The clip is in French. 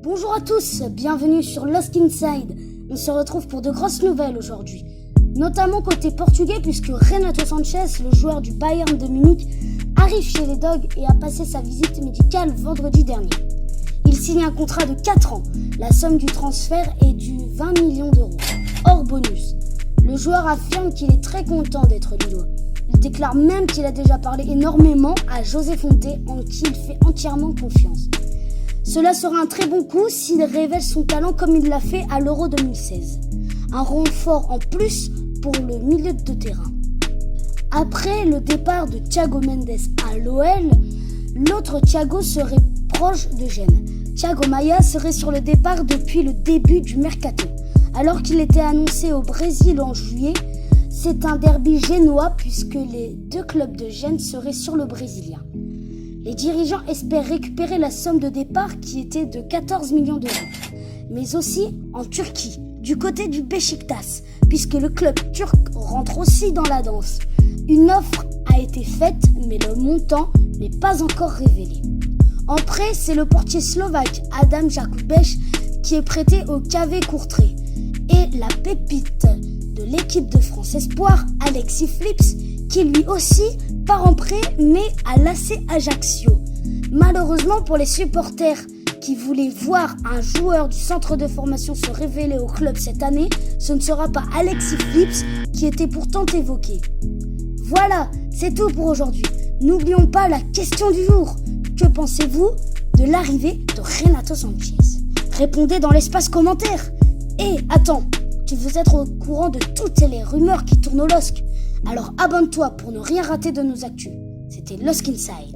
Bonjour à tous, bienvenue sur Lost Inside. On se retrouve pour de grosses nouvelles aujourd'hui, notamment côté portugais puisque Renato Sanches, le joueur du Bayern de Munich, arrive chez les Dogs et a passé sa visite médicale vendredi dernier. Il signe un contrat de 4 ans, la somme du transfert est du 20 millions d'euros, hors bonus. Le joueur affirme qu'il est très content d'être lillois. Il déclare même qu'il a déjà parlé énormément à José Fonte, en qui il fait entièrement confiance. Cela sera un très bon coup s'il révèle son talent comme il l'a fait à l'Euro 2016. Un renfort en plus pour le milieu de terrain. Après le départ de Thiago Mendes à l'OL, l'autre Thiago serait proche de Gênes. Thiago Maia serait sur le départ depuis le début du mercato. Alors qu'il était annoncé au Brésil en juillet, c'est un derby génois puisque les deux clubs de Gênes seraient sur le brésilien. Les dirigeants espèrent récupérer la somme de départ qui était de 14 millions d'euros, mais aussi en Turquie, du côté du Beşiktaş, puisque le club turc rentre aussi dans la danse. Une offre a été faite, mais le montant n'est pas encore révélé. En prêt, c'est le portier slovaque Adam Jakubec qui est prêté au KV Courtrai et la pépite de l'équipe de France Espoir, Alexis Flips, qui lui aussi part en prêt mais à l'AC Ajaccio. Malheureusement pour les supporters qui voulaient voir un joueur du centre de formation se révéler au club cette année, ce ne sera pas Alexis Flips qui était pourtant évoqué. Voilà, c'est tout pour aujourd'hui. N'oublions pas la question du jour. Que pensez-vous de l'arrivée de Renato Sanches ? Répondez dans l'espace commentaire. Et attends, tu veux être au courant de toutes les rumeurs qui tournent au LOSC ? Alors abonne-toi pour ne rien rater de nos actus. C'était LOSC Inside.